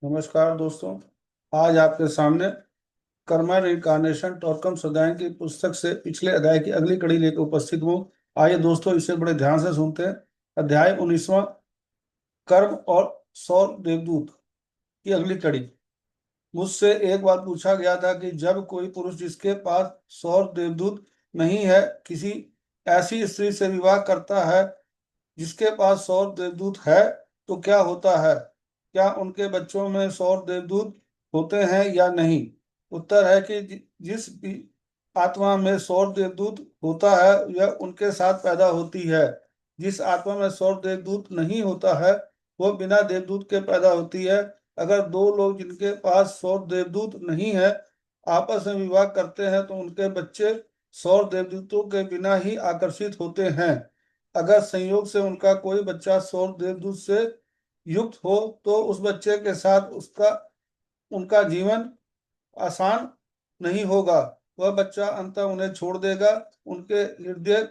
नमस्कार दोस्तों। आज आपके सामने कर्मा रिइंकार्नेशन टॉर्कम सदाएं की पुस्तक से पिछले अध्याय की अगली कड़ी लेकर उपस्थित हूँ। आइए दोस्तों, इसे बड़े ध्यान से सुनते हैं। अध्याय 19वां, कर्म और सौर देवदूत की अगली कड़ी। मुझसे एक बार पूछा गया था कि जब कोई पुरुष जिसके पास सौर देवदूत नहीं है किसी ऐसी स्त्री से विवाह करता है जिसके पास सौर देवदूत है तो क्या होता है? क्या उनके बच्चों में सौर देवदूत होते हैं या नहीं? उत्तर है कि जिस भी आत्मा में सौर देवदूत होता है यह उनके साथ पैदा होती है। जिस आत्मा में सौर देवदूत नहीं होता है वह बिना देवदूत के पैदा होती है। अगर दो लोग जिनके पास सौर देवदूत नहीं है आपस में विवाह करते हैं तो उनके बच्चे सौर देवदूतों के बिना ही आकर्षित होते हैं। अगर संयोग से उनका कोई बच्चा सौर देवदूत से युक्त हो तो उस बच्चे के साथ उसका उनका जीवन आसान नहीं होगा। वह बच्चा अंततः उन्हें छोड़ देगा। उनके हृदय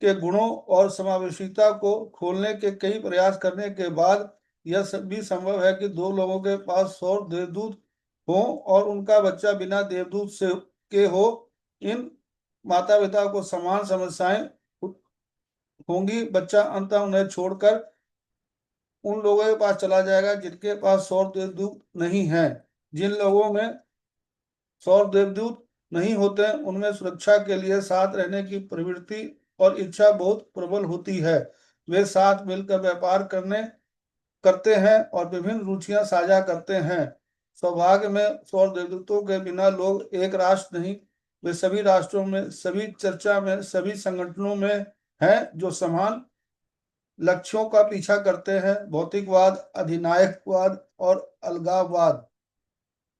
के गुणों और समावेशिता को खोलने के कई प्रयास करने के बाद यह भी संभव है कि दो लोगों के पास सौर देवदूत हो और उनका बच्चा बिना देवदूत से के हो। इन माता पिता को समान समस्याएं होंगी। बच्चा अंततः उन्हें छोड़कर उन लोगों के पास चला जाएगा जिनके पास सौर देवदूत नहीं है। जिन लोगों में सौर देवदूत नहीं होते उनमें सुरक्षा के लिए साथ रहने की प्रवृत्ति और इच्छा बहुत प्रबल होती है। वे साथ मिलकर व्यापार करते हैं और विभिन्न रुचियां साझा करते हैं। सौभाग्य में सौर देवदूतों के बिना लोग एक राष्ट्र नहीं, वे सभी राष्ट्रों में, सभी चर्चा में, सभी संगठनों में हैं जो समान लक्ष्यों का पीछा करते हैं। भौतिकवाद, अधिनायकवाद और अलगाववाद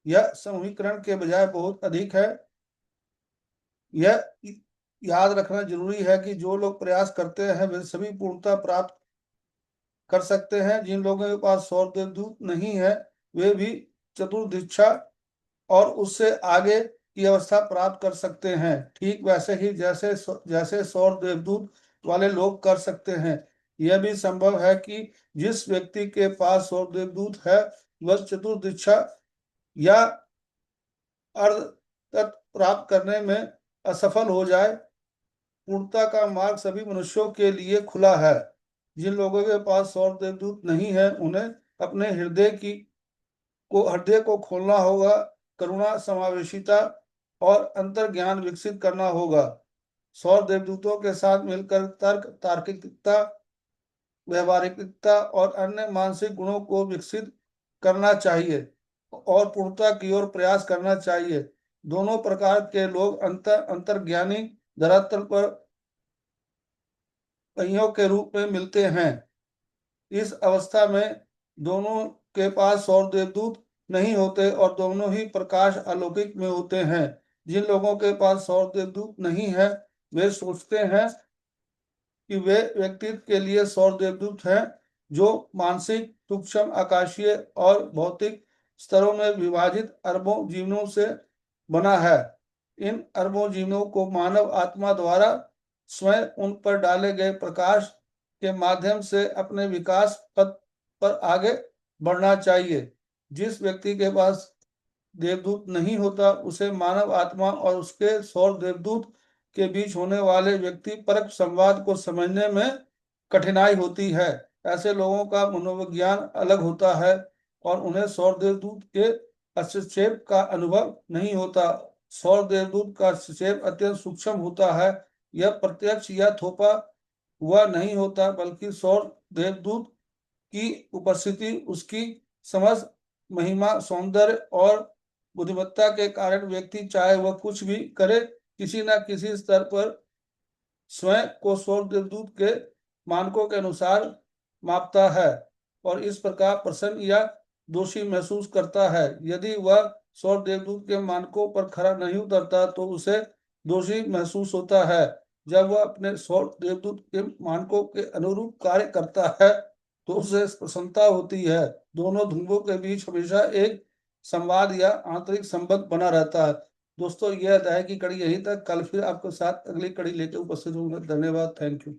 यह समूहीकरण के बजाय बहुत अधिक है। यह याद रखना जरूरी है कि जो लोग प्रयास करते हैं वे सभी पूर्णता प्राप्त कर सकते हैं। जिन लोगों के पास सौर देवदूत नहीं है वे भी चतुर्दिच्छा और उससे आगे की अवस्था प्राप्त कर सकते हैं, ठीक वैसे ही जैसे जैसे सौर देवदूत वाले लोग कर सकते हैं। यह भी संभव है कि जिस व्यक्ति के पास सौर देवदूत है वह चतुर्दिच्छा या अर्ध तत्व प्राप्त करने में असफल हो जाए। पूर्णता का मार्ग सभी मनुष्यों के लिए खुला है। जिन लोगों के पास सौर देवदूत नहीं है उन्हें अपने हृदय को खोलना होगा, करुणा, समावेशिता और अंतर ज्ञान विकसित करना होगा। सौर देवदूतों के साथ मिलकर तर्क, तार्किकता, व्यवहारिकता और अन्य मानसिक गुणों को विकसित करना चाहिए और पूर्णता की ओर प्रयास करना चाहिए। दोनों प्रकार के लोग अंतर्ज्ञानी धरातल पर पहियों के रूप में मिलते हैं। इस अवस्था में दोनों के पास सौर देवदूत नहीं होते और दोनों ही प्रकाश अलौकिक में होते हैं। जिन लोगों के पास सौर देवदूत नहीं है वे सोचते हैं कि वे व्यक्तित्व के लिए सौर देवदूत हैं जो मानसिक, सूक्ष्म, आकाशीय और भौतिक स्तरों में विभाजित अरबों जीवनों से बना है। इन अरबों जीवनों को मानव आत्मा द्वारा स्वयं उन पर डाले गए प्रकाश के माध्यम से अपने विकास पथ पर आगे बढ़ना चाहिए। जिस व्यक्ति के पास देवदूत नहीं होता उसे मानव आत्मा और उसके सौर देवदूत के बीच होने वाले व्यक्ति परक संवाद को समझने में कठिनाई होती है। ऐसे लोगों का मनोविज्ञान अलग होता है और उन्हें सौर देवदूत के हस्तक्षेप का अनुभव नहीं होता। सौर देवदूत का हस्तक्षेप अत्यंत सूक्ष्म होता है। यह प्रत्यक्ष या थोपा हुआ नहीं होता बल्कि सौर देवदूत की उपस्थिति, उसकी समझ, महिमा, सौंदर्य और बुद्धिमत्ता के कारण व्यक्ति चाहे वह कुछ भी करे किसी न किसी स्तर पर स्वयं को सौर देवदूत के मानकों के अनुसार मापता है और इस प्रकार प्रसन्न या दोषी महसूस करता है। यदि वह सौर देवदूत के मानकों पर खरा नहीं उतरता तो उसे दोषी महसूस होता है। जब वह अपने सौर देवदूत के मानकों के अनुरूप कार्य करता है तो उसे प्रसन्नता होती है। दोनों ध्रुवों के बीच हमेशा एक संवाद या आंतरिक संबंध बना रहता है। दोस्तों, यह अध्याय की कड़ी यहीं तक। कल फिर आपके साथ अगली कड़ी लेकर उपस्थित होंगे। धन्यवाद। Thank you.